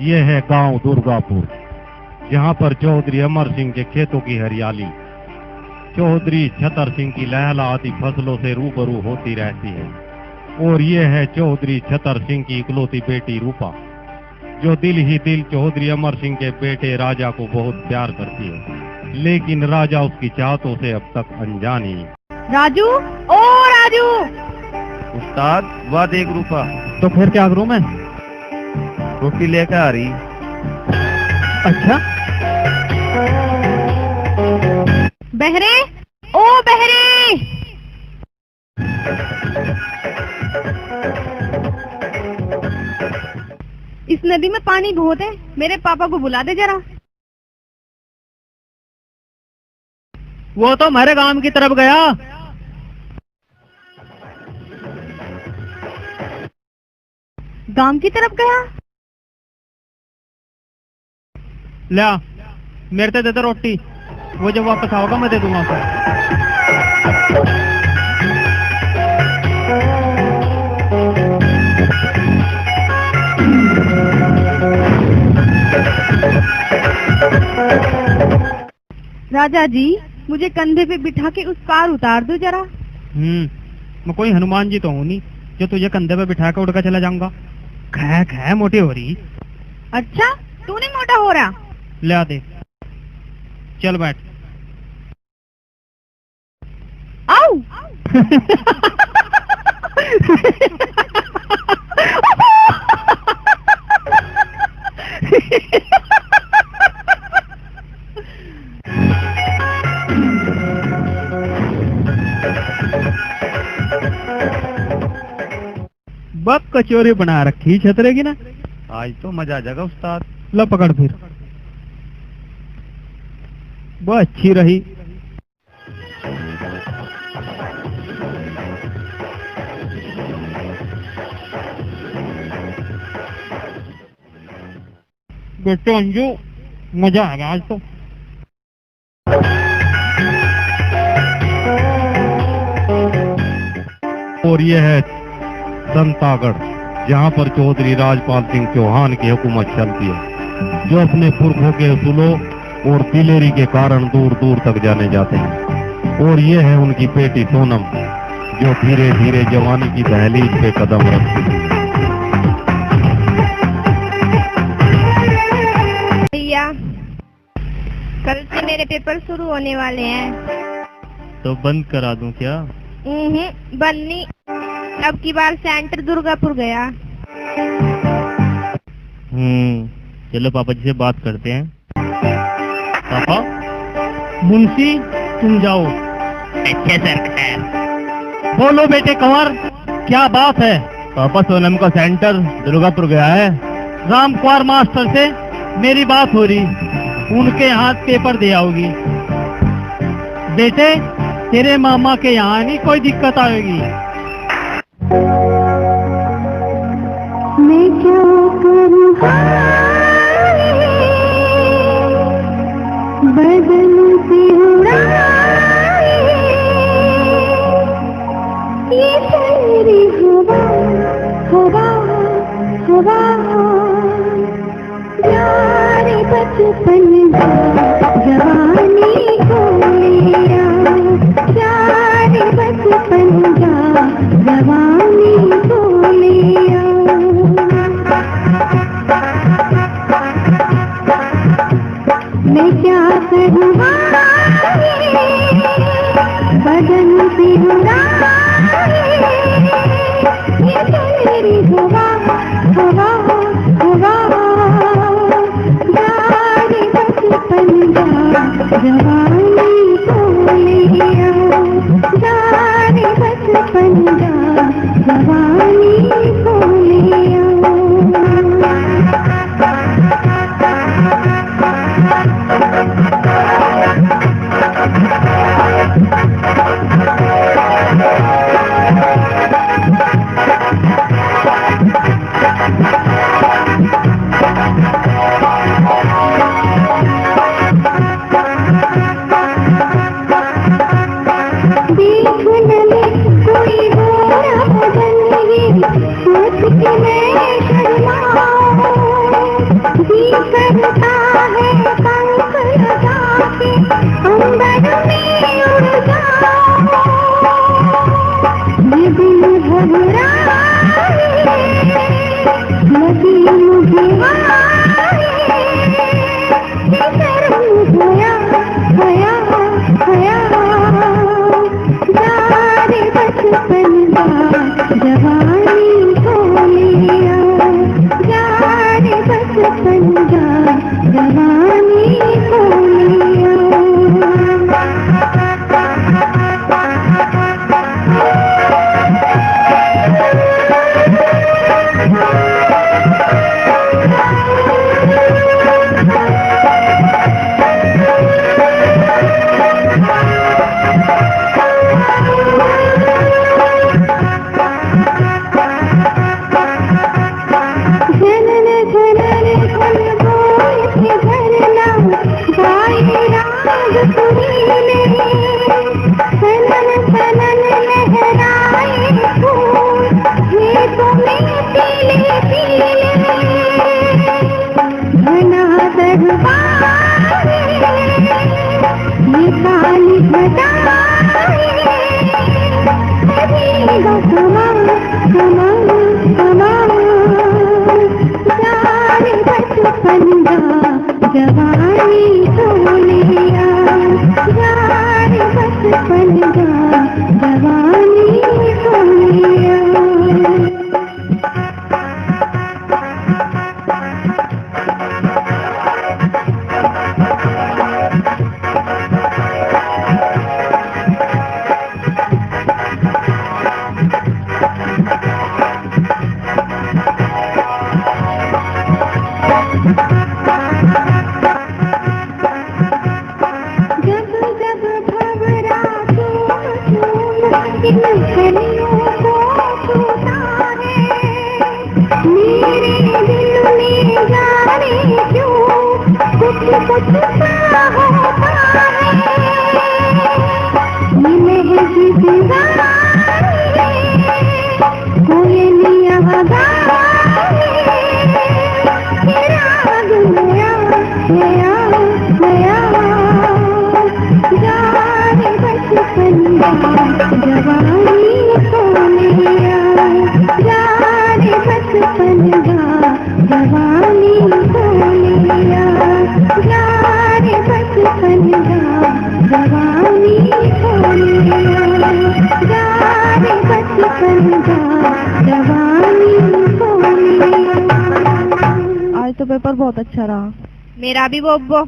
ये है गांव दुर्गापुर, जहां पर चौधरी अमर सिंह के खेतों की हरियाली चौधरी छतर सिंह की लहलहाती फसलों से रूबरू होती रहती है। और ये है चौधरी छतर सिंह की इकलौती बेटी रूपा, जो दिल ही दिल चौधरी अमर सिंह के बेटे राजा को बहुत प्यार करती है, लेकिन राजा उसकी चाहतों से अब तक अनजान ही। राजू, ओ राजू! उस्ताद, वाह देख रूपा। तो फिर क्या करूं मैं? रोटी लेकर आ रही। अच्छा, बहरे, ओ बहरे! इस नदी में पानी बहुत है, मेरे पापा को बुला दे जरा। वो तो हमारे गांव की तरफ गया। गांव की तरफ गया? ला, मेरे से दे दे रोटी, वो जब वापस आओगा मैं दे दूंगा उसे। राजा जी, मुझे कंधे पे बिठा के उस पार उतार दो जरा। मैं कोई हनुमान जी तो हूँ नहीं जो तुझे कंधे पे बिठा कर उड़कर चला जाऊंगा। खै खै मोटी हो रही। अच्छा, तू नहीं मोटा हो रहा? ले आ दे, चल बैठ। आओ! बक कचोरी बना रखी छतरे की ना। आज तो मजा आ जाएगा उस्ताद। लो पकड़ फिर। वो अच्छी रही। बेटे अंजू, मजा आ गया आज तो। और ये है दंतागढ़, जहां पर चौधरी राजपाल सिंह चौहान की हुकूमत चलती है, जो अपने पुरखों के असूलों और दिलेरी के कारण दूर दूर तक जाने जाते हैं। और ये है उनकी बेटी सोनम, जो धीरे धीरे जवानी की दहलीज पे कदम रखती है। भैया, कल से मेरे पेपर शुरू होने वाले हैं। तो बंद करा दूं क्या? बन्नी, अब की बार सेंटर दुर्गापुर गया। चलो पापा जी से बात करते हैं। पापा, मुंशी तुम जाओ। अच्छा सरकार। बोलो बेटे कंवर, क्या बात है? पापा, सोनम का सेंटर दुर्गापुर गया है। राम कुमार मास्टर से मेरी बात हो रही, उनके यहाँ पेपर दे आओगी। बेटे, तेरे मामा के यहाँ नहीं कोई दिक्कत आएगी। मैं क्या करूँ बदन से उड़ाए ये तेरी हवा, हवा, हवा, प्यारे बचपन जवानी को मेरा, प्यारे बचपन का जवानी को मेरा। मैं क्या करूँ बदन से उड़ाए ये तेरी हवा, हवा, हवा, प्यारे बचपन का जवानी को आज तो पेपर बहुत अच्छा रहा। मेरा भी बोबो।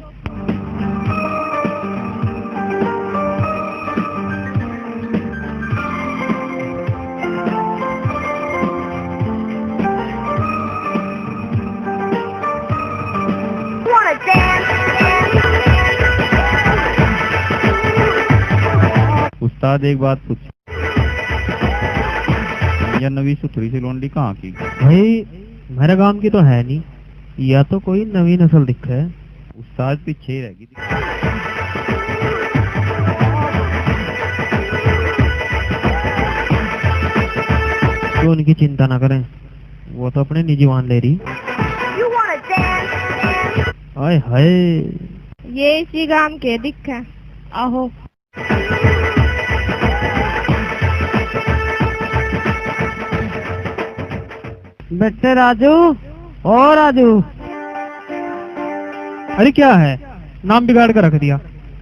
उस्ताद एक बात पूछ, यह नवी सुथरी सी लोंडी कहाँ की? भाई मेरे गांव की तो है नहीं, या तो कोई नवी नस्ल दिख है। उस्ताद पीछे ही रहेगी। तो उनकी चिंता ना करें, वो तो अपने निजी वाहन ले रही। हाय हाय, ये इसी गांव के दिख है। आहो बेटे राजू, ओ राजू। अरे क्या है, नाम बिगाड़ कर रख दिया।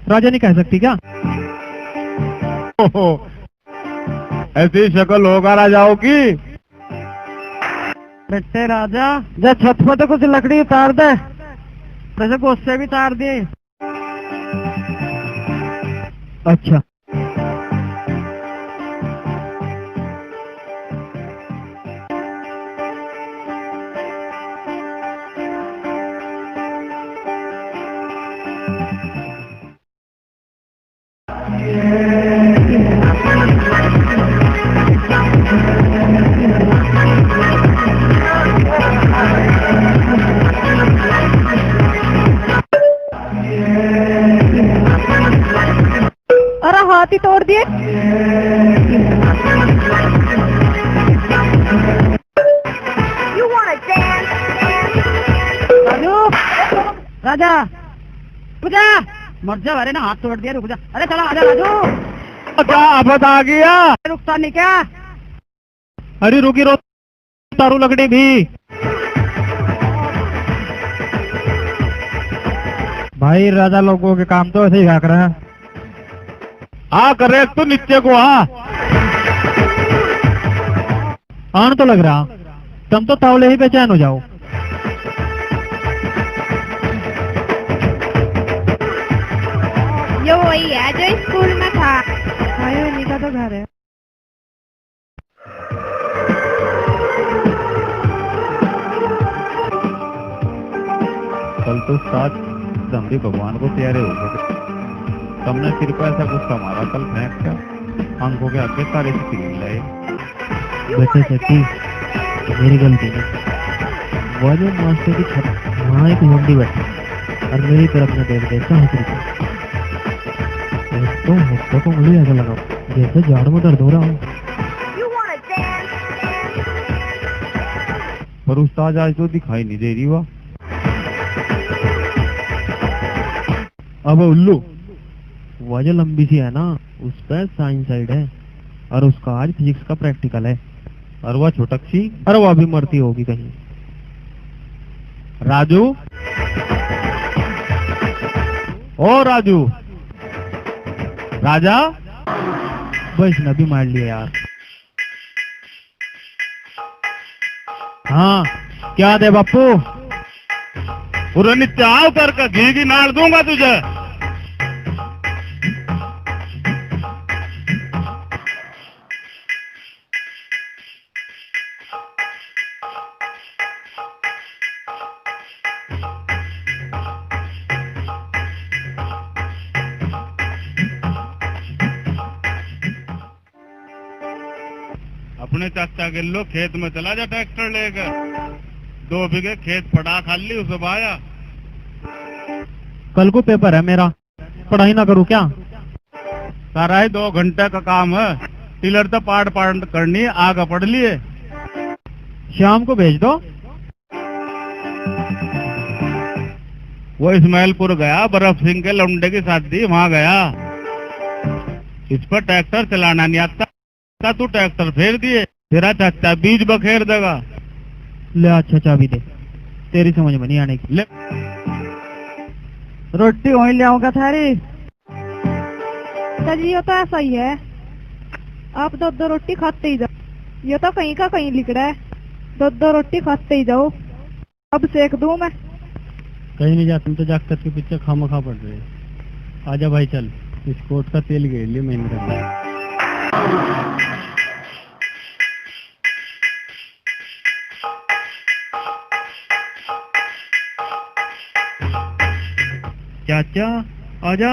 राजा नहीं कह सकती क्या? ऐसी शक्ल होगा राजाओं की। बेटे राजा, जब छत पर तो कुछ लकड़ी उतार दे, वैसे गुस्से भी उतार दिए। अच्छा अरे हाथ ही तोड़ दिए। राजू, राजा रुक जा, मर जा। अरे ना हाथ तोड़ दिया, रुक जा। अरे चला आजा राजू। क्या आफत आ गया? रुकता नहीं क्या? अरे रुकी रो तारू लगड़ी भी। भाई राजा लोगों के काम तो ऐसे ही भाग रहा है। आ करे तू नीचे को आ। आन तो लग रहा, तुम तो तावले ही बेचैन हो जाओ। ये वही है जो स्कूल में था। भाई उन्हीं का तो घर है। कल तो साथ हम भी भगवान को प्यारे हो गए। तुमने सिर पर ऐसा गुस्सा मारा कल फेंक क्या आंखों के आगे तारे से पिघल लाए। बच्चे सच्ची मेरी गलती नहीं। वो जो मास्टर की छत वहाँ एक लंबी बैठी और मेरी तरफ में देख देखता हंस रही थी। तो मुझको तो मुझे ऐसा लगा जैसे जाड़ में दर्द हो रहा हूँ। पर उस्ताद आज तो दिखाई नहीं दे रही हुआ। अब उल्लू वह जो लंबी सी है ना उस पर साइंस साइड है और उसका आज फिजिक्स का प्रैक्टिकल है। और वह छोटक सी और वह भी मरती होगी कहीं। राजू, ओ राजू, राजा बस भी मार लिया यार। हाँ क्या दे बापू? पूरा नीचे आओ करके घी की नाड़ दूंगा तुझे। अपने चाचा के लो खेत में चला जा ट्रैक्टर लेकर। 2 बीघे खेत पड़ा खाली उसे बाया। कल को पेपर है मेरा, पढ़ाई ना करूँ क्या? सारा ही 2 घंटे का काम है। टिलर तो पाट करनी है, आगे पढ़ लिए। शाम को भेज दो। वो इस्माइलपुर गया, बर्फ सिंह के लौंडे की शादी, वहां गया। इस पर ट्रैक्टर चलाना नहीं आता। तू ट्रैक्टर फेर दिए, तेरा चाचा बीज बखेर देगा। ले अच्छा चाबी दे, तेरी समझ में नहीं आने की। ले रोटी वहीं ले आऊंगा थारी। सर ये तो ऐसा ही है, आप 2 रोटी खाते ही जाओ। ये तो कहीं का कहीं लिख रहा है 2 रोटी खाते ही जाओ। अब सेक दूं मैं? कहीं नहीं जाते, तुम तो जाकर के पीछे खामखा पड़ रहे। आजा भाई चल, इस कोट का तेल घेर लिए महीने का। चाचा आजा,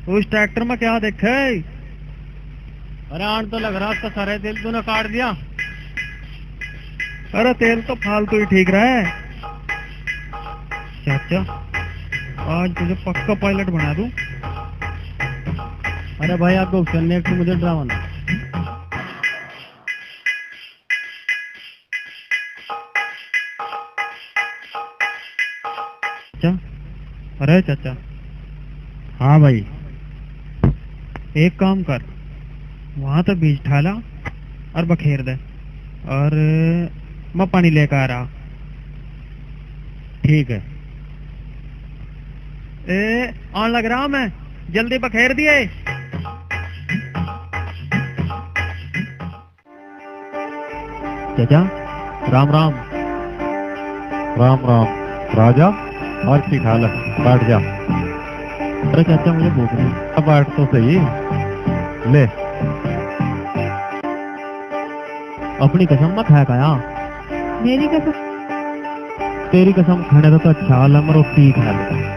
उस ट्रैक्टर में क्या देखे? अरे आन तो लग रहा था सारे तेल तूने काट दिया। अरे तेल तो फालतू ही ठीक रहा है। चाचा आज तुझे पक्का पायलट बना दूं। अरे भाई आपको चलने को मुझे ड्रामा ना। अरे चाचा। हाँ भाई, एक काम कर, वहां तो बीज ठाला और बखेर दे और मैं पानी लेकर आ रहा। ठीक है। आन लग रहा मैं, जल्दी बखेर दिए। चाचा राम राम। राम राम राजा, और खा ले, बैठ जा। अरे चाचा मुझे भूख नहीं। अब बैठ तो सही, ले। अपनी कसम मत खाया खाया। मेरी कसम? तेरी कसम खाने तो अच्छा हाल है, मरो ठीक है।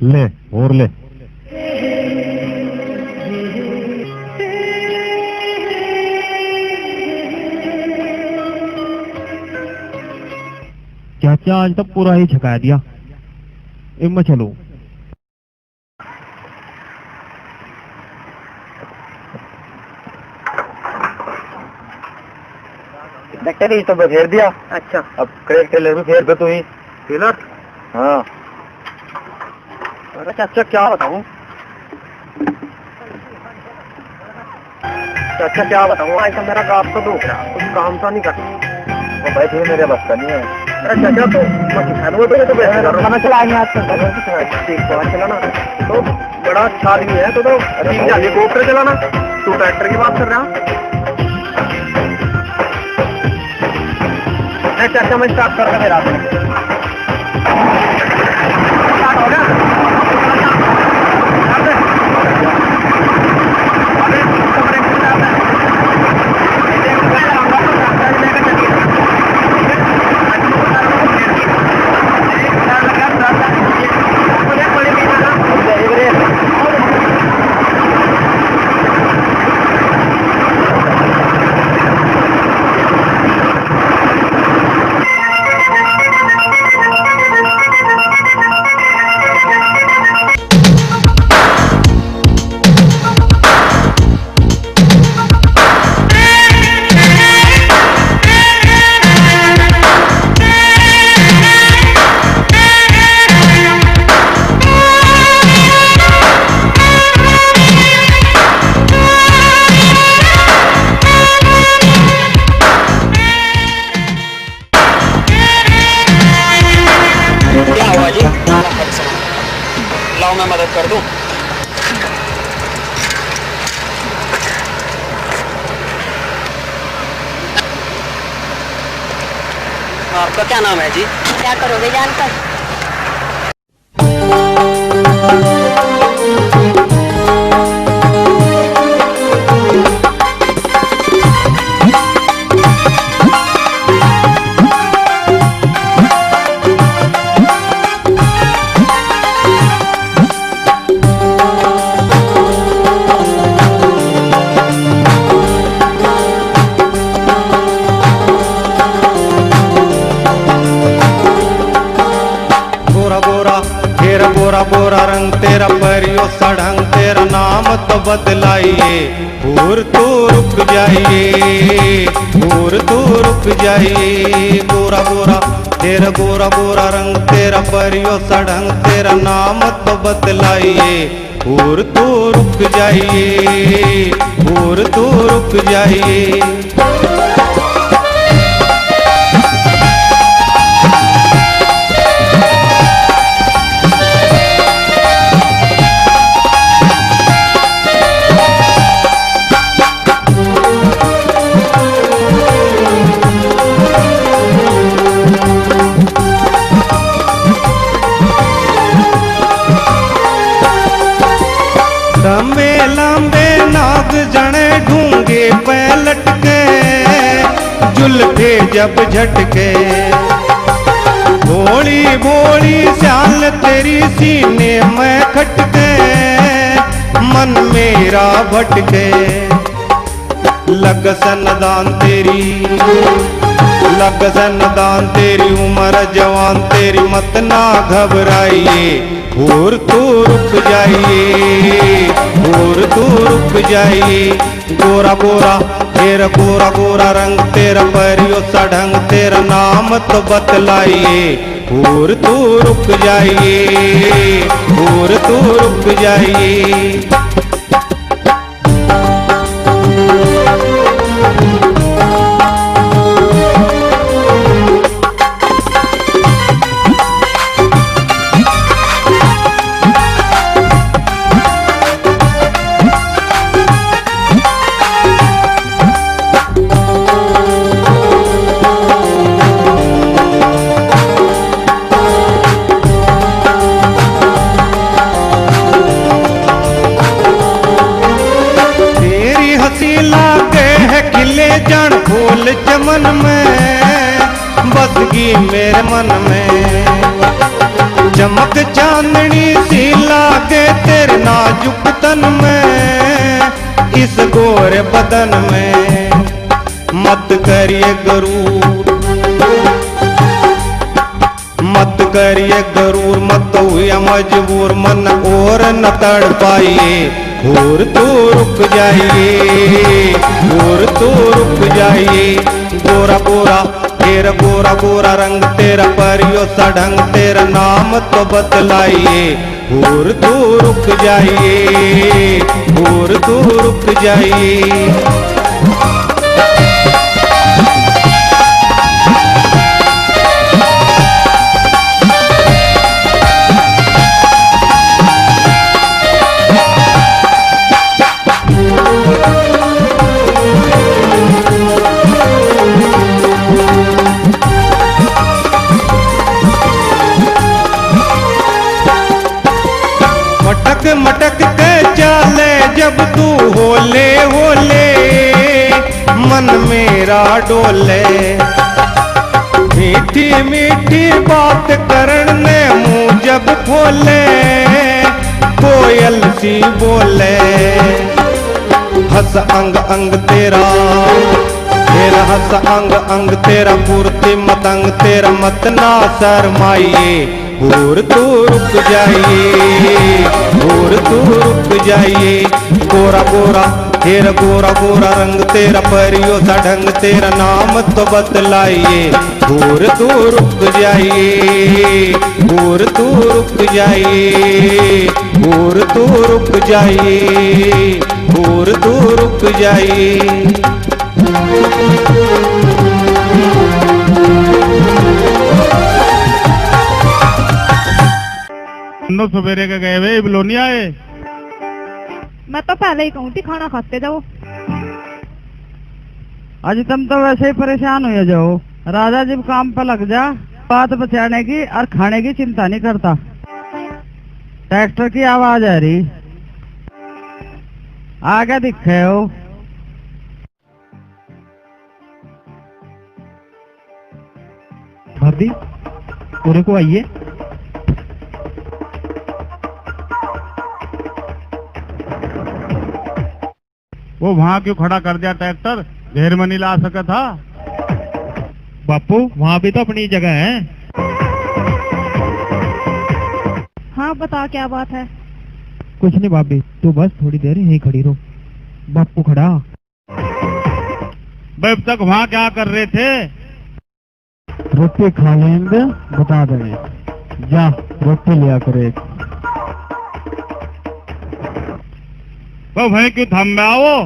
ले और ले। चाचा आज तो पूरा ही छका दिया। इम्मा चलो। बैटरी तो फेर दिया। अच्छा, अब क्रैक टेलर भी फेर दे तू ही। टेलर? हाँ। अरे चाचा क्या बताऊं? चाचा क्या बताऊं, आज तो मेरा गाप तो दुख रहा, कुछ काम तो नहीं करता। वो भाई फिर मेरे बस का नहीं है। अरे चाचा तो वो तो खाना चलाएंगे आज तक चलाना तो बड़ा अच्छा आदमी है। तो हेलीकॉप्टर चलाना, तू ट्रैक्टर की बात कर रहा। चाचा मैं स्टार्ट कर रहा मेरा स्टार्ट हो गया। लाओ मैं मदद कर दूं। आपका क्या नाम है जी? क्या करोगे जानकर? गोरा रंग तेरा परियो सड़ंग तेरा नाम तो बदलाइए और तू रुक जाइए और तू रुक जाइए। गोरा गोरा तेरा गोरा गोरा रंग तेरा परियो सड़ंग तेरा नाम तो बदलाइए और तू रुक जाइए और तू रुक जाइए। लंबे लंबे नाग जने ढूंगे पैलट के जुल्फे जब झटके भोली भोली स्याल तेरी सीने में खटके मन मेरा भटके लग सनदान तेरी उम्र जवान तेरी मत ना घबराइए और तू रुक जाइए और तू रुक जाइए। गोरा गोरा तेरा गोरा गोरा रंग तेरा परियो सड़ंग तेरा नाम तो बतलाइए और तू रुक जाइए और तू रुक जाइए। जन फूल चमन में बसगी मेरे मन में चमक चांदनी सी लागे तेरे नाजुक तन में इस गोरे बदन में मत करिए गरूर मत हुआ मजबूर मन और न तड़ पाइए और तू रुक जाइए और तू रुक जाइए। गोरा गोरा फिर गोरा गोरा रंग तेरा परियो सा ढंग तेरा नाम तो बतलाइए दूर तू रुक जाइए दूर तू रुक जाइए। मटक मटक के चाले जब तू होले होले मन मेरा डोले मीठी मीठी बात करने मुँह जब खोले कोयल सी बोले हंस अंग अंग तेरा हंस अंग अंग तेरा पूर्ति मतंग तेरा मत ना शर्माइए दूर तू रुक जाइए दूर तू रुक जाइए। गोरा गोरा फिर गोरा गोरा रंग तेरा परियो सा ढंग तेरा नाम तो बतलाइए दूर तू रुक जाइए दूर तू रुक जाइए दूर तू रुक जाइए दूर तू रुक जाइए। सवेरे के गए वे बिलोनी आए। मैं तो पहले ही कहूँ थी खाना खाते जाओ। आज तुम तो वैसे ही परेशान हो जाओ। राजा जब काम पर लग जा बात बचाने की और खाने की चिंता नहीं करता। ट्रैक्टर की आवाज आ रही आगे दिखे हो। भाभी पूरे को आइए। वो वहाँ क्यों खड़ा कर दिया ट्रैक्टर? घेर में नहीं ला सका था? बापू वहाँ भी तो अपनी जगह है। हाँ बता क्या बात है? कुछ नहीं भाभी तू बस थोड़ी देर यहीं खड़ी रहो। बापू खड़ा। भाई अब तक वहाँ क्या कर रहे थे? रोटी खा लेंगे बता देंगे। जा रोटी लिया कर एक। वो भाई क्यों थम गया? वो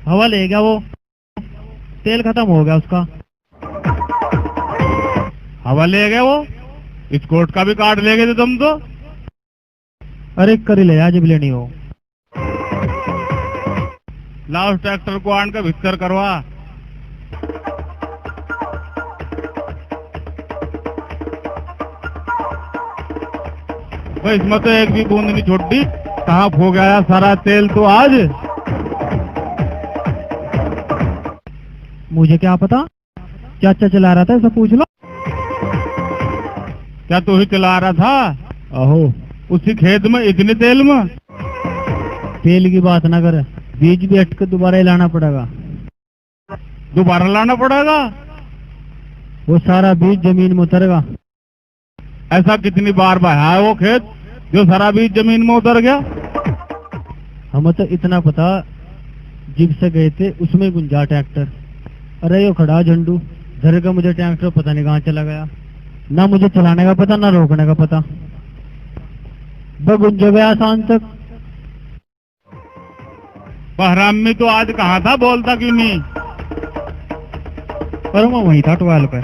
हवा ले गया, वो तेल खत्म हो गया उसका। हवा ले गए वो? इस कोट का भी काट ले गए थे तुम तो। अरे कर ले आज भी लेनी हो। लाओ ट्रैक्टर को आन कर भीतर करवा। भाई इसमें तो एक भी बूंद नहीं छोटी। कहाँ हो गया सारा तेल तो आज? मुझे क्या पता, चाचा चला रहा था, ऐसा पूछ लो। क्या तू ही चला रहा था? आहो उसी खेत में इतने तेल में? तेल की बात ना कर, बीज भी हट के दोबारा ही लाना पड़ेगा। दोबारा लाना पड़ेगा? वो सारा बीज जमीन में उतरेगा। ऐसा कितनी बार बहाया है वो खेत जो सारा बीज जमीन में उतर गया? हमें तो इतना पता, जिब से गए थे उसमें गुंजा ट्रैक्टर। अरे यो खड़ा झंडू धर का, मुझे ट्रैक्टर पता नहीं कहाँ चला गया। ना मुझे चलाने का पता ना रोकने का पता। गुंज गया शाम तक। बहराम में तो आज कहाँ था? बोलता क्यों नहीं? पर मैं वही था टवाल पे,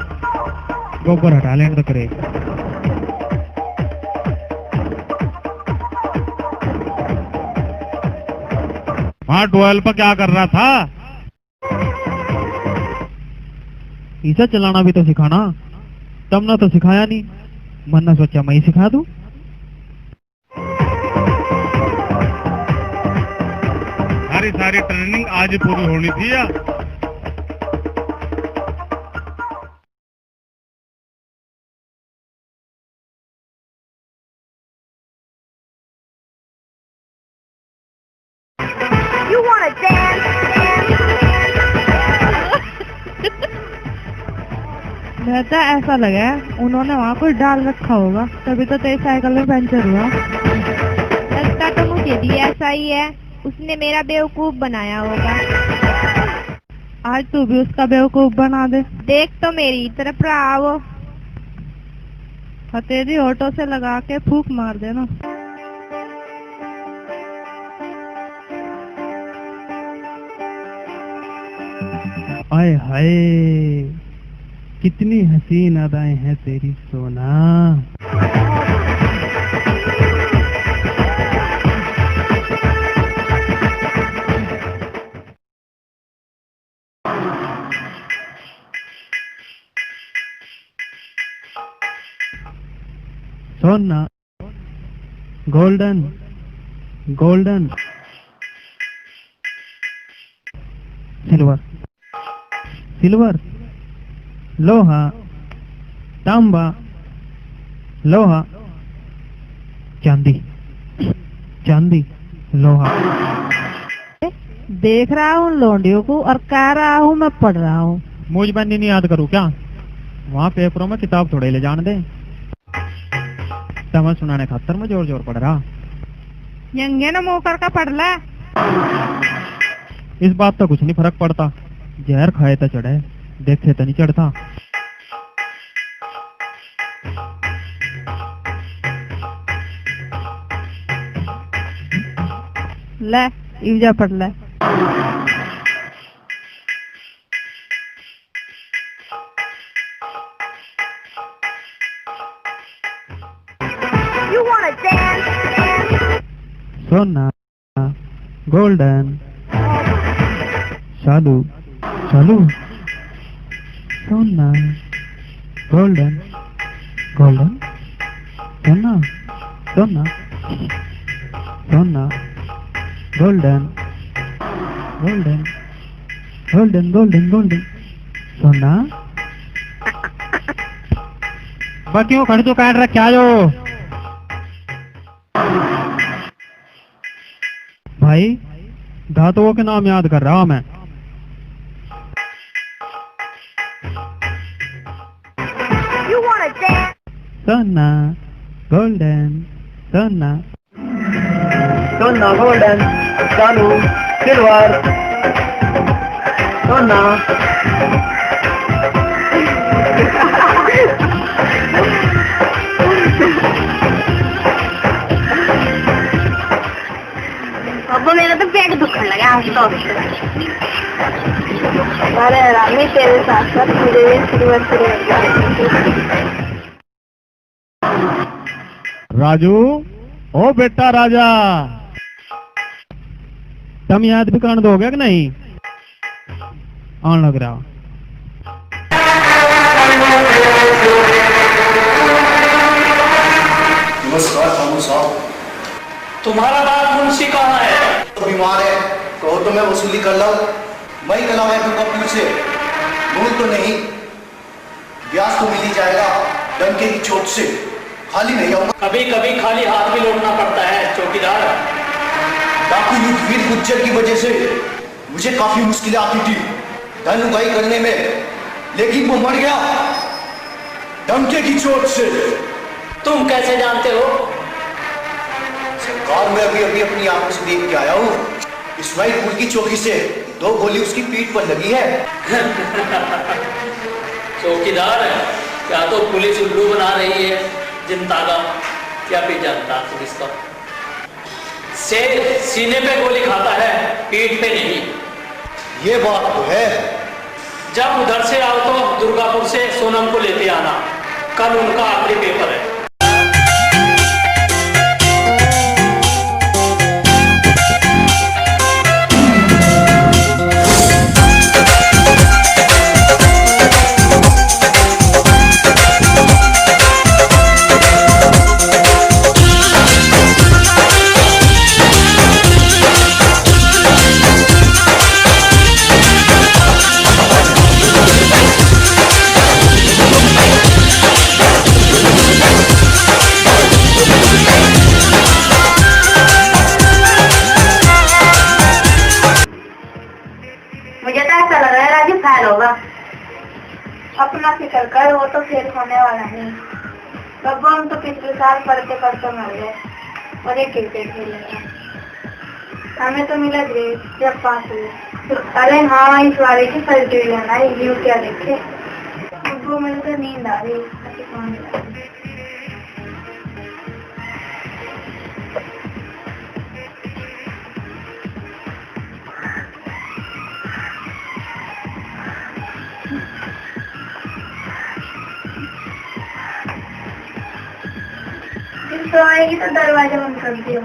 गोबर हटा लेने तो करे। वहाँ ट्वेल्व पर क्या कर रहा था? इसे चलाना भी तो सिखाना, तुमने तो सिखाया नहीं। मैंने सोचा मैं ही सिखा दूं। सारी ट्रेनिंग आज पूरी होनी थी या? तो ऐसा लगा उन्होंने वहाँ कुछ डाल रखा होगा, तभी तो तेरी साइकिल में पंचर हुआ। लगता तो मुझे भी ऐसा ही है, उसने मेरा बेवकूफ बनाया होगा। आज तू भी उसका बेवकूफ बना दे। देख तो मेरी तरफ आओ। हथेली ऑटो से लगा के फूंक मार देना। आए हाय, कितनी हसीन अदाएं हैं तेरी सोना। सोना, गोल्डन गोल्डन, सिल्वर सिल्वर, लोहा, तांबा, लोहा, चांदी चांदी, लोहा। देख रहा हूँ लौंडियों को और कह रहा हूँ मैं पढ़ रहा हूँ। मुझ बंदी नहीं याद करूँ क्या? वहाँ पेपरों में किताब थोड़े ले जान दे। समझ सुनाने खातर में जोर जोर पढ़ रहा। यंगे न मुँह करके पढ़ ले। इस बात तो कुछ नहीं फर्क पड़ता। जहर खाए तो चढ़े, देखे तो नहीं चढ़ता। ले इवजा पढ़ ले। सोना, गोल्डन, शालू शालू, सोना, गोल्डन गोल्डन, सोना सोना, सोना, golden golden golden golden golden, सोना। बाकियों खड़ तो काट रखा जो भाई, धातुओं के नाम याद कर रहा मैं। सोना, गोल्डन, सोना, सोना, गोल्डन, चालू, सिल्वर, सोना। अब मेरा तो पेट दुखने लगा आज तो। अरे रामी तेरे साथ साथ मुझे भी सिल्वर राजू, ओ बेटा राजा, तुम याद भी करने दोगे कि नहीं? आन लग रहा। नमस्कार खामू साहब। तुम्हारा बाप मुंशी कहाँ है? तो बीमार है, कहो तो मैं वसूली कर लाऊं। मैं कल आया हूँ कपूर से, मूल तो नहीं, ब्याज तो मिल ही जाएगा डंके की चोट से। खाली नहीं आऊंगा। कभी कभी खाली हाथ भी लौटना पड़ता है चौकीदार। डाकू युद्धवीर गुज्जर की वजह से मुझे काफी मुश्किलें आती थी धन उगाई करने में, लेकिन वो मर गया डंके की चोट से। तुम कैसे जानते हो? सरकार, मैं अभी अभी अपनी आंखों से देख के आया हूँ। इस्माइलपुर की चौकी से 2 गोली उसकी पीठ पर लगी है। चौकीदार, क्या तो पुलिस उल्लू बना रही है जनता का? क्या भी जानता पुलिस का? शेर सीने पे गोली खाता है, पीठ पे नहीं। ये बात तो है। जब उधर से आओ तो दुर्गापुर से सोनम को लेते आना, कल उनका आखिरी पेपर है। अपना फिक्र कर, वो तो फेल होने वाला नहीं। बब्बू, हम तो पिछले साल पढ़ते पढ़ते मर गए और ये क्रिकेट खेल रहे हैं। हमें तो मिला ग्रेड जब पास हुए। अरे हाँ, इस वाले की फर्स्ट डिवीजन है, रिव्यू क्या देखे। वो मुझे तो नींद आ रही है। तो आएगी तो दरवाजा बंद कर दियो।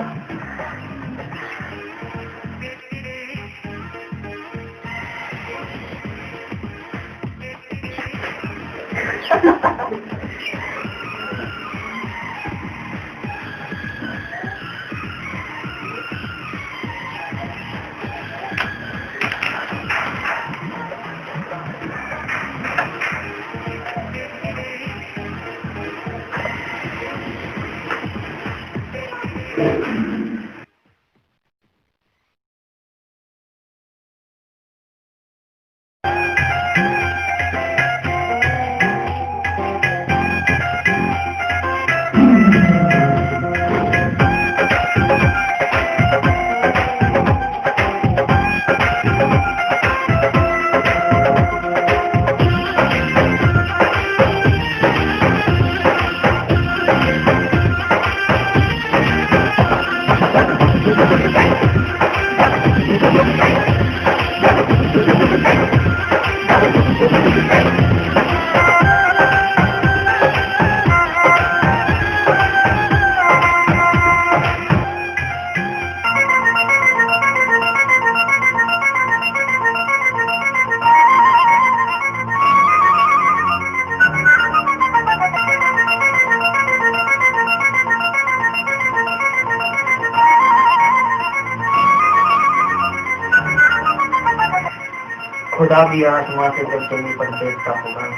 खुदा भी आसमां से जब जमीन पर देखता होगा,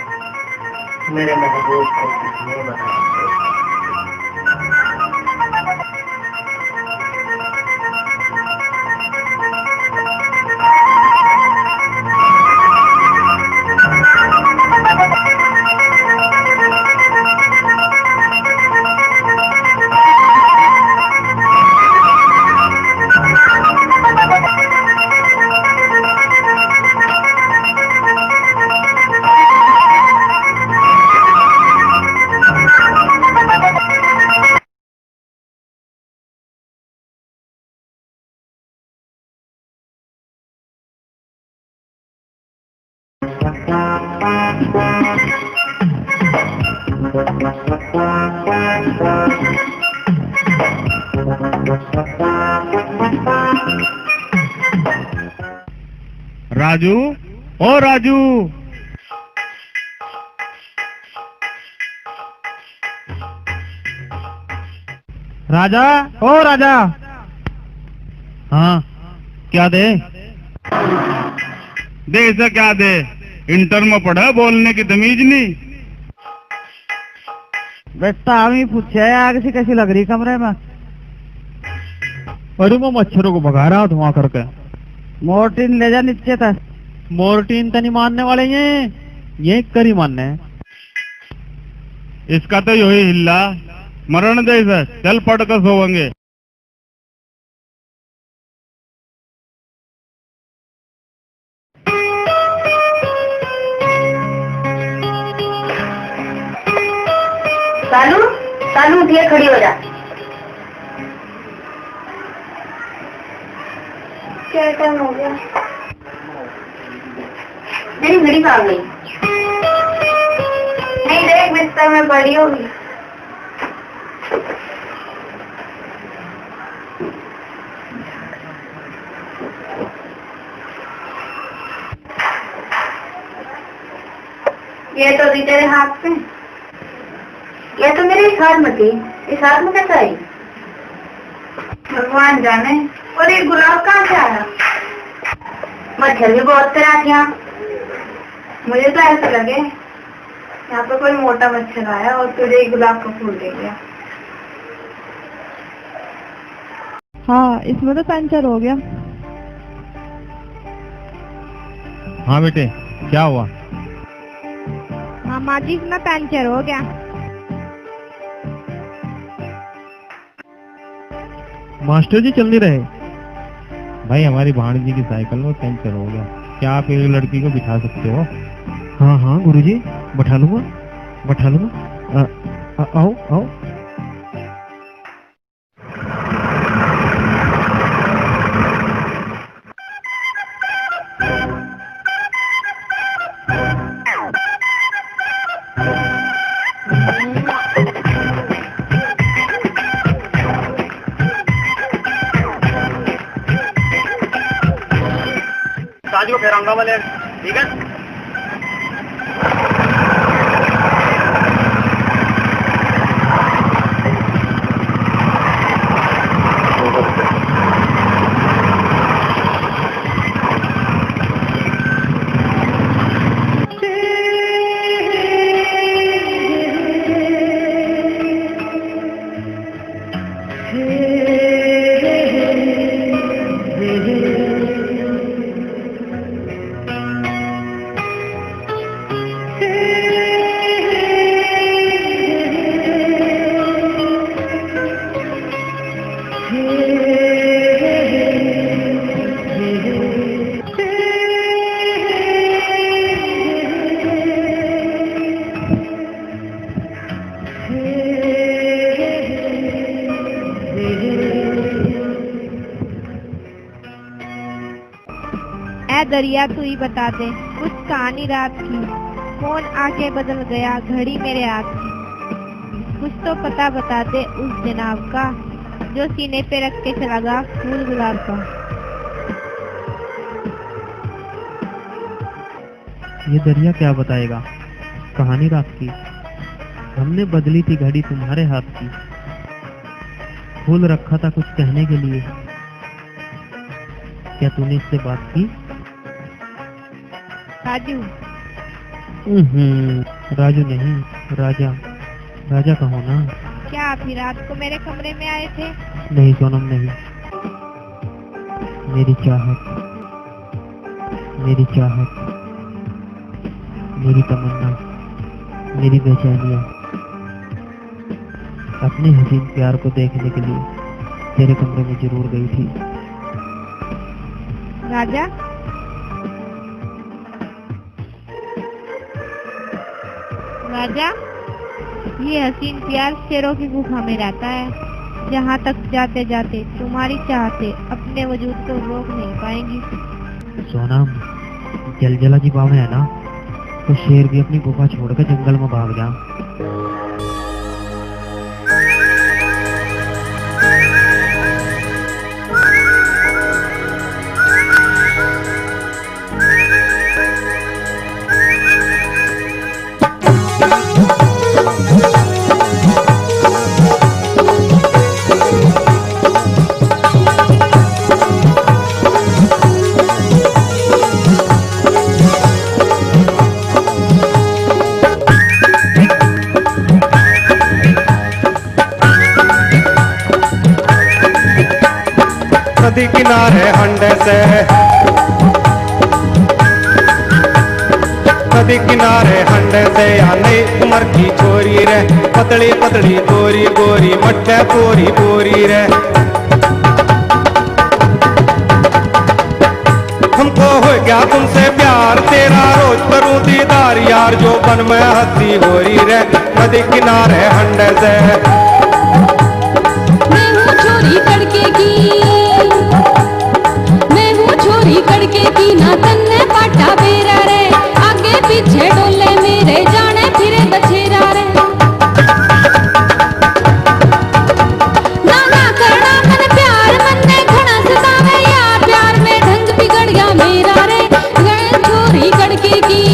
मेरे महबूब को किसने बनाया। राजू, ओ राजू, राजा, ओ राजा। हाँ क्या दे? दे इसे क्या दे? इंटर में पढ़ा, बोलने की तमीज नहीं। बेटा हम ही पूछे आग सी कैसी लग रही कमरे में। अरे मैं मच्छरों को भगा रहा धुआं करके। मोर्टिन ले जा नीचे तक। मोर्टिन तो नहीं मानने वाले ये करी मानने। इसका तो यही हिल्ला, मरण दे इसे, चल पढ़ कर सोएंगे। सालू, सालू उठिए, खड़ी हो जा। क्या टाइम हो गया? मेरी घड़ी कहाँ गई? नहीं देख, बिस्तर में पड़ी होगी। ये तो थी तेरे हाथ में। ये तो मेरे इस हाथ में थी। इस हाथ में कैसे आई? भगवान जाने। और ये गुलाब कहाँ से आया? मच्छर भी बहुत तरह थी यहाँ। मुझे तो ऐसा लगे यहाँ पे कोई मोटा मच्छर आया और तुझे गुलाब का फूल दे गया। हाँ, इसमें तो पंचर हो गया। हाँ बेटे, क्या हुआ? हाँ माँ जी, इसमें पंचर हो गया। मास्टर जी चल नहीं रहे। भाई हमारी भाणजी की साइकिल में पंचर हो गया, क्या आप एक लड़की को बिठा सकते हो? हाँ हाँ गुरुजी, बैठा लूंगा। आओ आओ। ताज को फेरांगा वाले, ठीक है? दरिया तू ही बता दे कुछ कहानी रात की, कौन आके बदल गया घड़ी मेरे हाथ की। कुछ तो पता बता दे उस जनाब का, जो सीने पे रख के चला गया फूल गुलाब का। ये दरिया क्या बताएगा कहानी रात की, हमने बदली थी घड़ी तुम्हारे हाथ की। फूल रखा था कुछ कहने के लिए, क्या तूने इससे बात की? राजू। राजू नहीं, राजा। राजा कहो ना। क्या आप ही रात को मेरे कमरे में आए थे? नहीं सोनम नहीं, मेरी चाहत, मेरी चाहत, मेरी तमन्ना, मेरी बेचैनियाँ अपने हसीन प्यार को देखने के लिए तेरे कमरे में जरूर गई थी। राजा, राजा, ये हसीन प्यार शेरों की गुफा में रहता है, जहाँ तक जाते जाते तुम्हारी चाहते अपने वजूद को रोक नहीं पाएंगी। सोनम, जलजला की बाव है ना, तो शेर भी अपनी गुफा छोड़कर जंगल में भाग जा। नदी किनारे हंडे से, नदी किनारे हंडे से या नई उम्र की छोरी रे, पतली पतली गोरी गोरी मट्टे पूरी पूरी रे। हमको हो गया तुमसे प्यार, तेरा रोज करूं दीदार यार, जो बन में हंसी हो रही रे। नदी किनारे हंडे से मैं हूँ छोरी कड़के की, मैं हूँ छोरी कड़के की, ना तन्ने पाटा बेरा रे, आगे पीछे डोले मेरे जाने फिरे बछेरा रे। ना ना करना मन प्यार, मन ने घना सतावे यार, प्यार में ढंग बिगड़ गया मेरा रे, मैं छोरी कड़के की।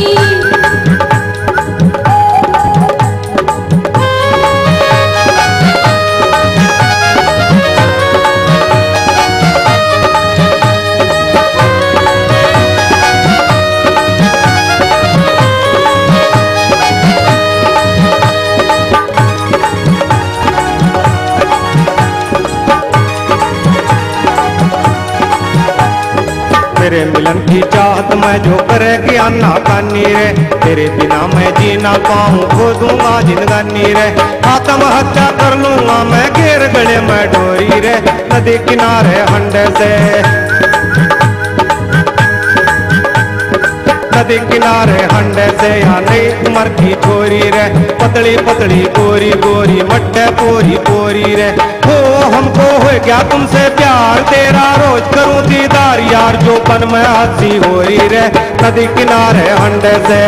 तेरे मिलन की चाहत मैं जो करेगी अन्ना कानी रे, तेरे बिना मैं जी ना पाऊँ खो दूंगा जिंदगानी रे। आत्महत्या कर लूंगा मैं घेर गले में डोरी रे, नदी किनारे हंडे से। नदी किनारे हंडे से या नई उम्र की छोरी रे, पतली पतली गोरी गोरी मट्टे पोरी पोरी रे। हो हमको हो गया तुमसे प्यार, तेरा रोज करूं दीदार यार, जो पन में हंसी हो रही रे, नदी किनारे हंडे से।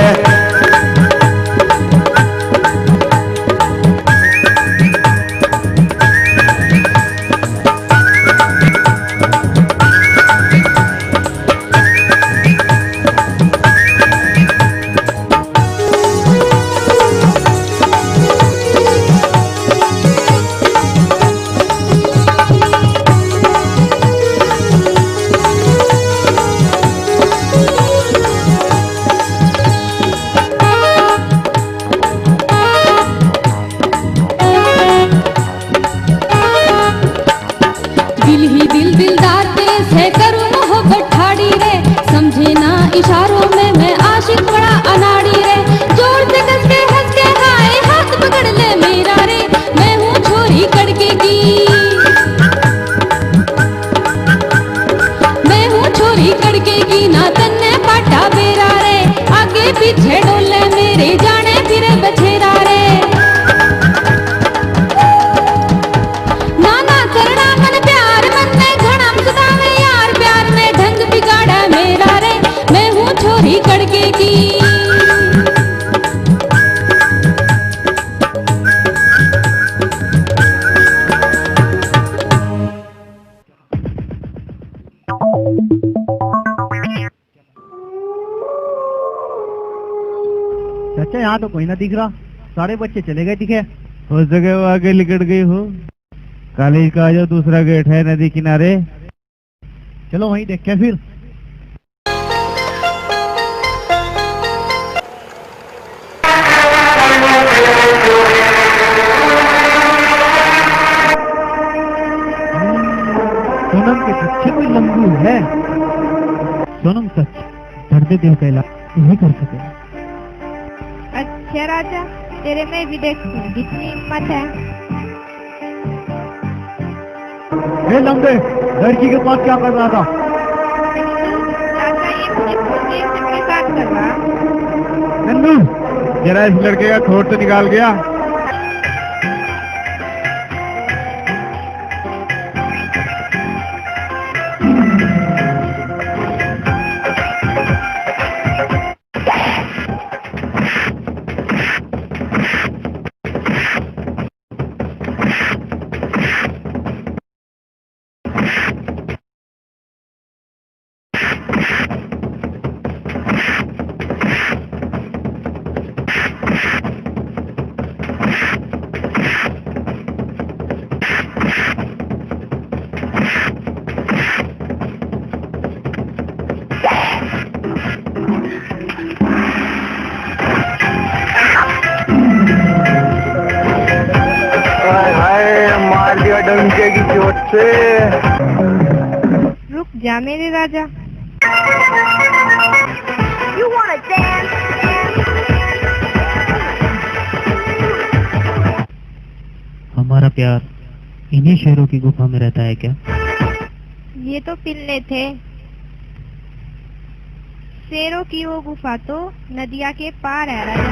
इशारों में मैं आशिक बड़ा अनाड़ी रे, जोर से कस के हंस के हाय हाथ पकड़ ले मेरा रे, मैं हूँ छोरी कड़के की, मैं हूँ छोरी कड़के की, ना तन्ने पाटा बेरा रे, आगे पीछे डोले मेरे जाने फिरे बछेरा रे। नाना करना मन प्यार मन में घड़म सदावे यार, प्यार में ढंग बिगाड़ा मेरा रे, मैं हूँ छोरी कड़के की। चाचा यहाँ तो कोई ना दिख रहा, सारे बच्चे चले गए दिखे। हो सके वो आगे निकट गई हो। कॉलेज का जो दूसरा गेट है नदी किनारे, चलो वहीं देखे फिर। सोनम के पीछे कोई लंबू है। सोनम सच दर्द दिल का इलाज नहीं कर सके। अच्छा राजा, तेरे में भी देखो कितनी हिम्मत है। हे लंबे, लड़की के पास क्या कर रहा था? चाचा ये मुझे पूछने से मेरे साथ कर रहा। नंदू, जरा इस लड़के का ठोर तो निकाल गया। डंके की चोट से। रुक जा मेरे राजा। You wanna dance? हमारा प्यार इन्हीं शेरों की गुफा में रहता है क्या? ये तो पिल्ले थे। शेरों की वो गुफा तो नदिया के पार है राजा।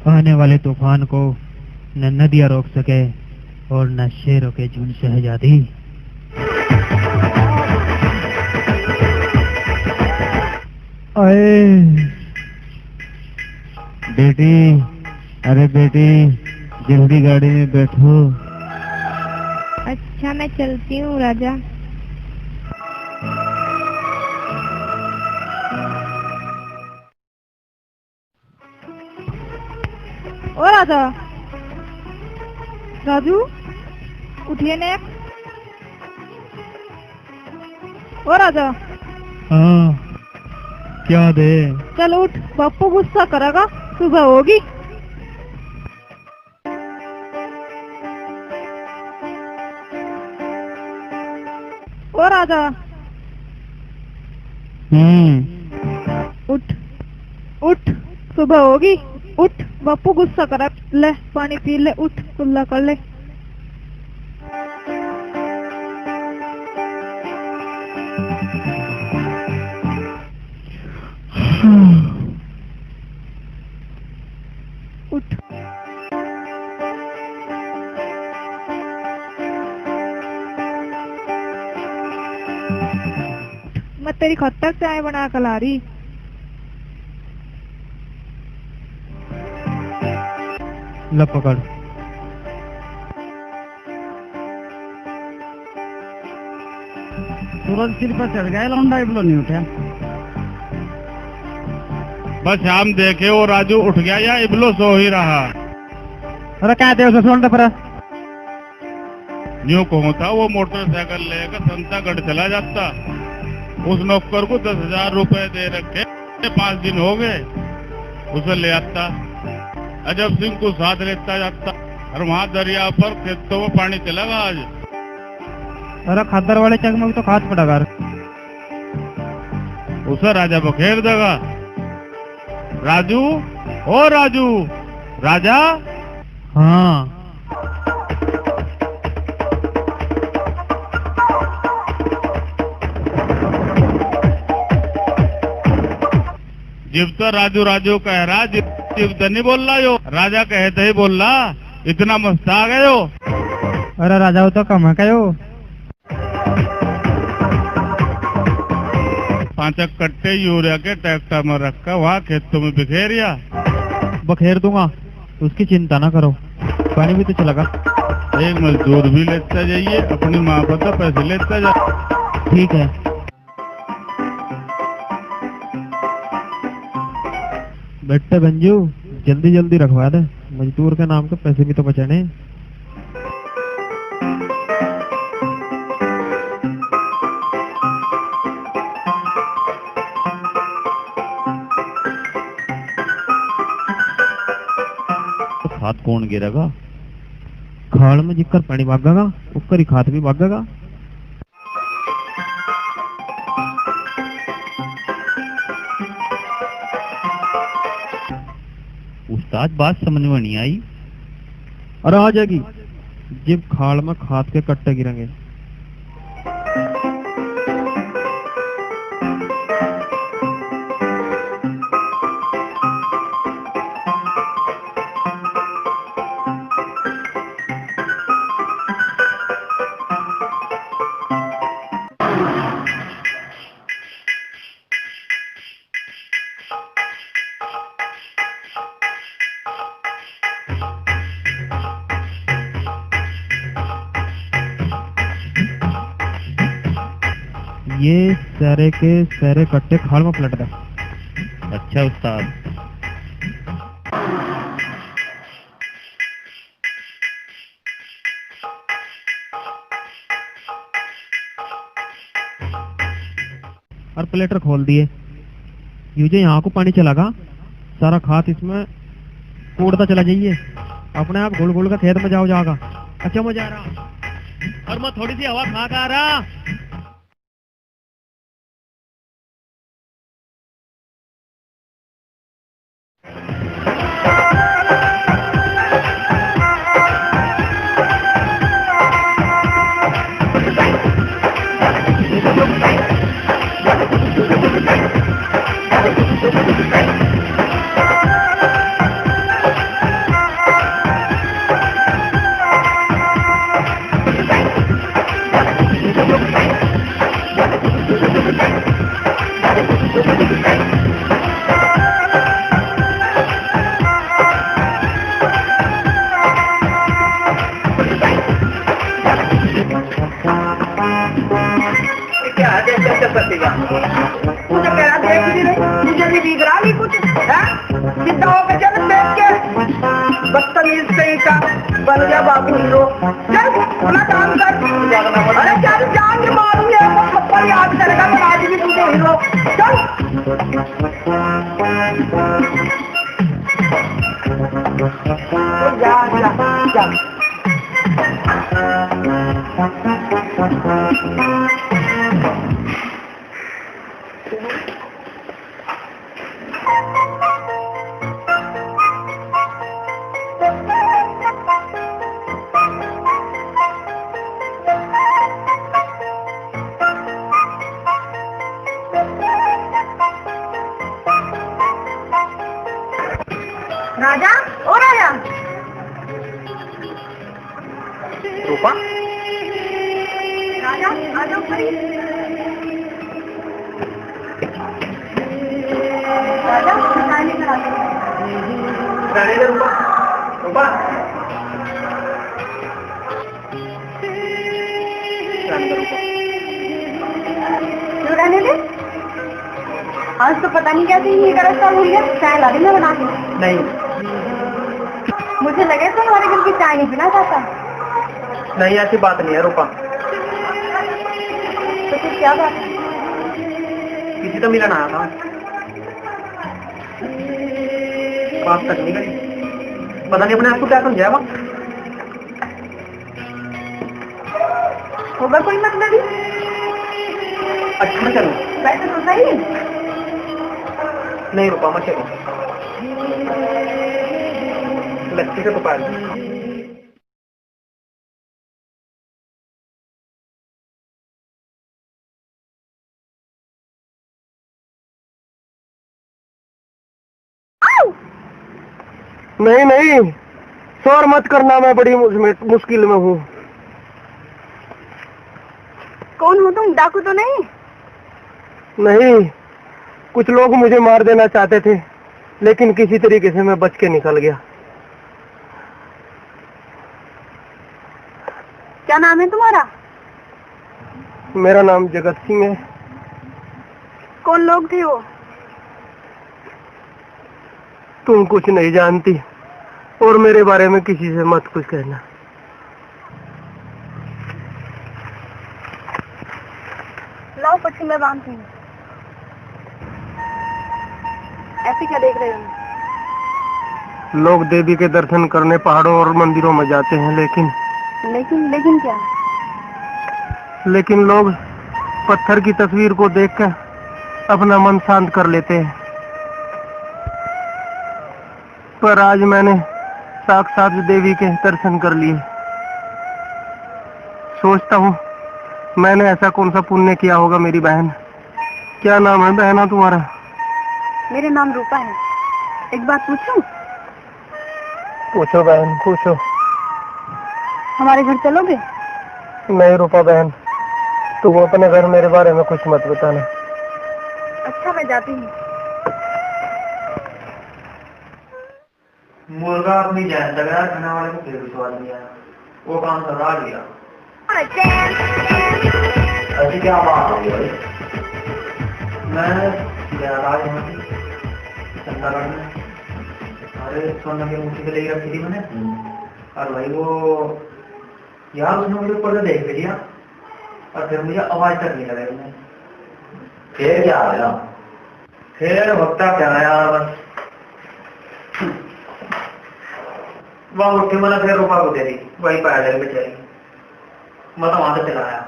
आने वाले तूफान को न नदियाँ रोक सके और न शेरों के झुंड शहजादी। अरे बेटी, अरे बेटी जल्दी गाड़ी में बैठो। अच्छा मैं चलती हूँ राजा। ओ राजा, राजू उठिए ने। ओ राजा। हाँ क्या दे? चल उठ, बापू गुस्सा करेगा, सुबह होगी। ओ राजा। उठ उठ, सुबह होगी, उठ, बापू गुस्सा करा। ले पानी पी ले, उठ, कुल्ला कर ले। उठ। मैं तेरी खुद तक चाय बना कर ला रही। ला पकड़। सूरज सिर पर चढ़ गया, लौंडा इबलो नहीं उठा। बस हम देखे वो राजू उठ गया या इबलो सो ही रहा। अरे क्या दे उसे सोलने पर। यूं कहूँ था वो मोटरसाइकिल लेकर संतागढ़ चला जाता, उस नौकर को 10,000 रुपए दे रखे, 5 दिन हो गए, उसे ले आता, अजब सिंह को साथ लेता जाता और वहाँ दरिया पर खेतों में पानी चलेगा आज। अरे खद्दर वाले चक में तो खाद पड़ेगा। उसे राजा बखेर देगा। राजू, ओ राजू, राजा। हाँ जिब तो राजू राजू कह रहा, जिब तो नहीं बोल रहा यो, राजा कहते ही बोल रहा, इतना मस्त आ गए हो। अरे राजा तो कम है कहो। 5 कट्टे यूरिया के ट्रैक्टर में रखकर वहाँ खेतों में बिखेरिया। बखेर दूंगा, उसकी चिंता ना करो, पानी भी तो चलेगा। एक मजदूर भी लेता जाइए, अपनी माँ पर तो पैसे लेता जा। ठीक है। बेटे गंजू, जल्दी जल्दी रखवा दे, मजदूर के नाम के पैसे भी तो बचाने। हाथ कौन गिरेगा? खाल में जिक्कर पानी भागेगा, ऊपर ही खाद भी भागेगा। उस्ताद बात समझ में नहीं आई। अरे आ जाएगी, जब खाल में खाद के कट्टे गिरेंगे। ये सारे के सारे कट्टे खाल में पलट गए। अच्छा उस्ताद। और प्लेटर खोल दिए, ये जो यहाँ को पानी चलागा, सारा खाद इसमें कूदता चला जाइए, अपने आप गोल गोल का खेत में जाओ जाएगा। अच्छा मजा आ रहा, और मैं थोड़ी सी हवा खा आ रहा। मुझे कह देख भी नहीं, मुझे भी दिख रहा नहीं कुछ है। सीधा होकर चल देख के, बदतमीज कहीं का बन गया बाबू हीरो। चल अपना काम कर। अरे चल जान के मारूंगी, थप्पड़ याद करेगा, मैं आज भी तुझे हीरो। चल जा जा जा। रूपा राजा आ जाओ भाई। राजा चाय लेकर आते हैं। रहने दे रूपा। रूपा रहने दे रूपा। क्यों रहने दे? आज तो पता नहीं कैसे ये रस्ता भूल गया। चाय ला दी मैं बना के। नहीं मुझे लगे तो हमारे घर की चाय नहीं पीना चाहता। नहीं, ऐसी बात नहीं है रूपा। तो फिर क्या बात है? किसी तो मिलन आया था, बात तक नहीं करी। पता नहीं अपने आप को क्या समझाया वहाँ। होगा कोई मतलब ही? अच्छा चलो। वैसे तो सही। नहीं रूपा मत चलो, लक्ष्मी से तो पार। नहीं नहीं, शोर मत करना, मैं बड़ी मुश्किल में हूँ। कौन हो तुम? डाकू तो नहीं? नहीं, कुछ लोग मुझे मार देना चाहते थे, लेकिन किसी तरीके से मैं बच के निकल गया। क्या नाम है तुम्हारा? मेरा नाम जगत सिंह है। कौन लोग थे वो? तुम कुछ नहीं जानती और मेरे बारे में किसी से मत कुछ कहना। लाओ पक्षी में बांधती हूँ। ऐसे क्या देख रहे हो? लोग देवी के दर्शन करने पहाड़ों और मंदिरों में जाते हैं, लेकिन क्या? लेकिन लोग पत्थर की तस्वीर को देखकर अपना मन शांत कर लेते हैं। पर आज मैंने साक्षात देवी के दर्शन कर लिए। सोचता हूँ मैंने ऐसा कौन सा पुण्य किया होगा। मेरी बहन, क्या नाम है बहना तुम्हारा? मेरा नाम रूपा है। एक बात पूछूं? पूछो बहन, पूछो। हमारे घर चलोगे? नहीं रूपा बहन, तुम अपने घर मेरे बारे में कुछ मत बताना। अच्छा, मैं जाती हूँ। मुर्गा अपनी जान तक खाने वाले को फिर विश्वास दिया, वो काम सदा लिया। ऐसी क्या बात होगी भाई? मैं गया था चंदागढ़ में। अरे सोना की मूर्ति के लिए रखी थी मैंने। और भाई वो यार उसने मुझे ऊपर से देख लिया और फिर मुझे आवाज तक नहीं लगा। फिर क्या आया? फिर वक्ता क्या आया? बस वहाँ उठी, मैंने फिर रूपा को दे दी, वही पैदल बेचारी। मैं तो वहां से चला आया।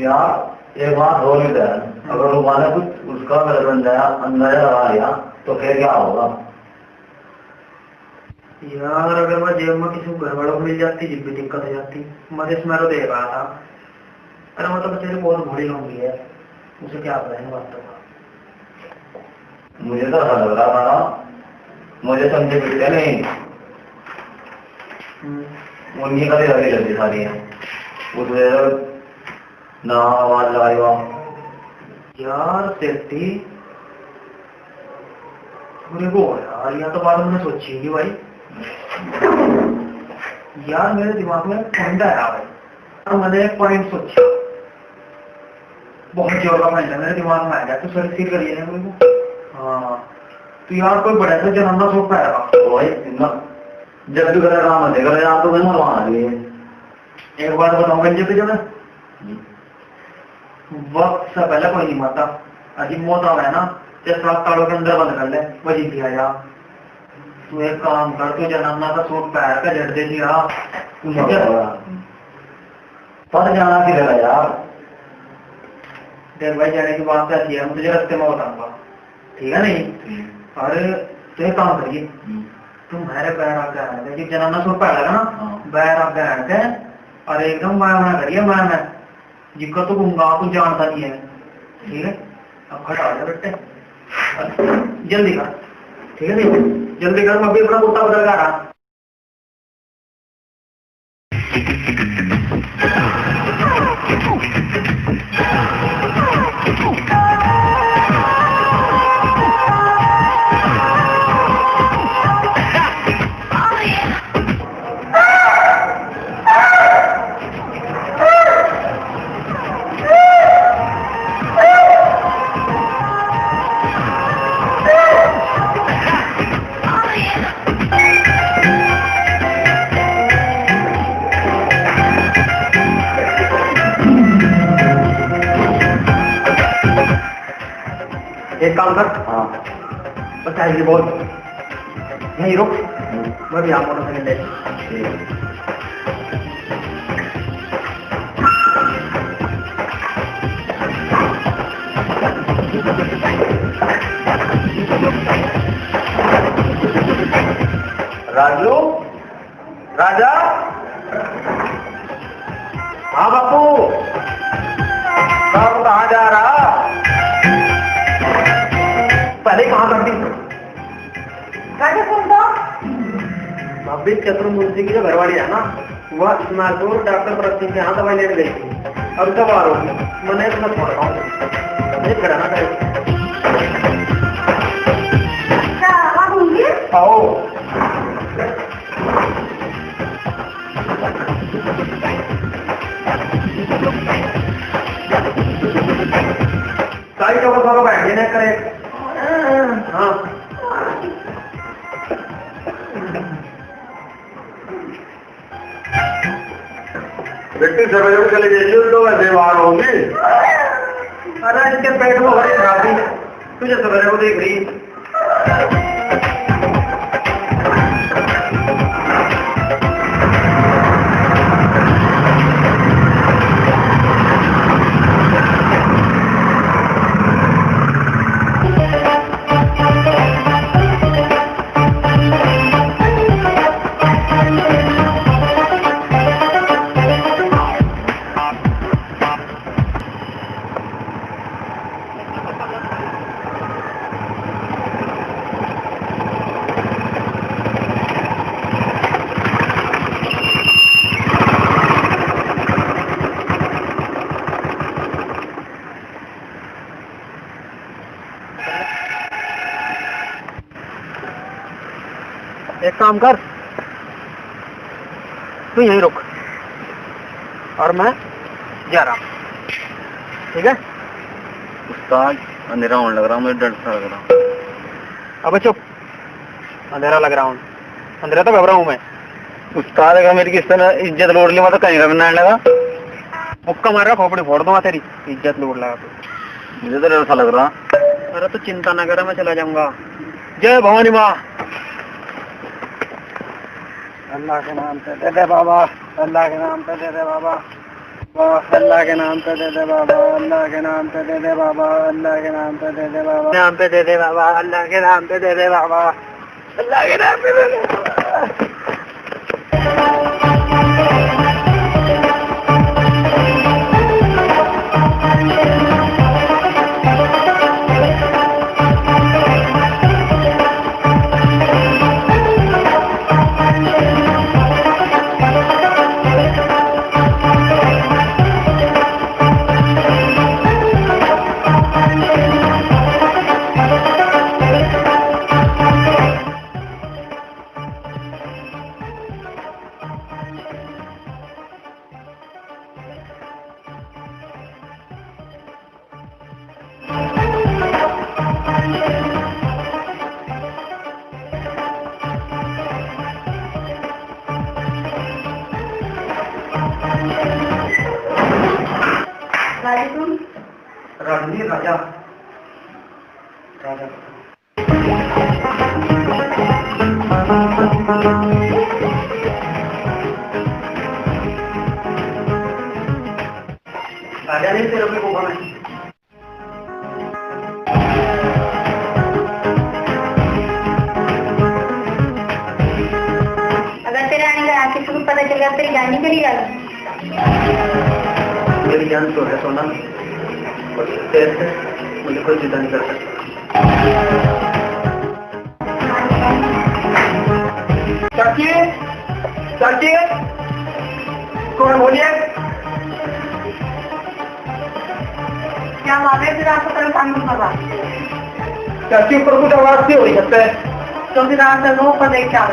यार एक बात हो नहीं है, अगर रूपा ने कुछ उसका अंदाजा लगा लिया तो फिर क्या होगा? यार अगर मैं जेब में किसी घर वालों को मिल जाती, जिब भी दिक्कत हो जाती। मैं इसमें तो देख रहा था। अरे मैं तो बेचारी बहुत बड़ी होंगी है, उसे क्या करेंगे बात। मुझे तो ऐसा लग रहा था ना, मुझे समझे बिकते नहीं। उनकी कभी लगी लगी सारी है उसमें ना आवाज लगाई। यार सेफ्टी पूरे को यार, यह तो बात मैंने सोची नहीं भाई। यार मेरे दिमाग में पॉइंट आया भाई, और मैंने एक पॉइंट सोचा, बहुत जोर का पॉइंट है मेरे दिमाग में आया। तो सर सील करिए ना मेरे को। हाँ तो यार कोई बड़ा सा जनाना सोच पाएगा भाई जब भी करे काम है करे आप तो मैं वहां आ गई। एक बात बताऊंगा जब भी जब वक्त से पहले कोई नहीं मरता। अजीब मौत आ गया ना, जब 7 तालों के अंदर बंद कर ले, वही किया जा। तू एक काम कर, तू जनाना का सूट पैर का झट दे दिया। पर जाना किधर है यार? देख भाई जाने की बात ऐसी है, मैं तुझे रास्ते में बताऊंगा, ठीक है नहीं? अरे तो एक काम करिए, तुम मेरे पैर आगे आए, जब जनाना सूट पैर लगा ना, पैर आगे आए और एकदम मैं करिए, मैं जिक्र तो घूंगा, कुछ जानता नहीं है, ठीक है? अब खड़ा हो जा बेटे, जल्दी कर, ठीक है? नहीं जल्दी कर, मैं भी अपना कुर्ता बदल रहा। काम कर। हाँ बताइए बोल। यहीं रुक, मैं भी आप मोटरसाइकिल ले। राजू, राजा, हाँ बापू, बापू कहाँ जा रहा? पहले कहाँ करती? राजा कौन था? भाभी चतुर्मुंशी की जो घरवाली है ना, वह स्मारपुर डॉक्टर भरत सिंह के यहाँ दवाई लेने गई थी। अब कब आ रहा हूँ? मैंने तो छोड़ रहा हूँ, नहीं खड़ा ना करें। आओ। साई चौक बैठ जाने करे। हाँ बेटी सवेरे चले जाइए तो वैसे बाहर होंगी। अरे इसके पेट में बड़ी खराबी, तुझे सवेरे को देख रही। एक काम कर, तू यहीं रुक और मैं जा रहा हूँ, ठीक है? उस्ताद अंधेरा होने लग रहा, मुझे डर सा लग रहा। अब चुप, अंधेरा लग रहा हूँ, अंधेरा तो घबरा हूँ मैं। उस्ताद अगर मेरी किस तरह इज्जत लूट ली, मैं तो कहीं करना लगा। मुक्का मार रहा, खोपड़ी फोड़ दूंगा तेरी, इज्जत लूट लगा तो। मुझे तो डर सा लग रहा। अरे तो चिंता ना करे, मैं चला जाऊंगा। जय भवानी माँ। अल्लाह के नाम पे दे दे बाबा, अल्लाह के नाम पे दे दे बाबा, अल्लाह के नाम पे दे दे बाबा, अल्लाह के नाम पे दे दे बाबा, अल्लाह के नाम पे दे दे बाबा, नाम पे दे दे बाबा, अल्लाह के नाम पे दे दे बाबा, अल्लाह के नाम पे दे दे बाबा। रणवीर राजा, राजा राजा नहीं तेरे को बोला नहीं। अगर तेरे आने का आके शुरू पता चल गया, तेरी जान निकली जाएगी। मेरी जान तो है सोना, तेरे से मुझे कोई जुदा नहीं कर सकता। चाची, चाची, कौन बोलिए? क्या मामले फिर आपको परेशान मत करवा। चाची ऊपर कुछ आवाज से हो रही है, तो फिर आप लोगों को देख क्या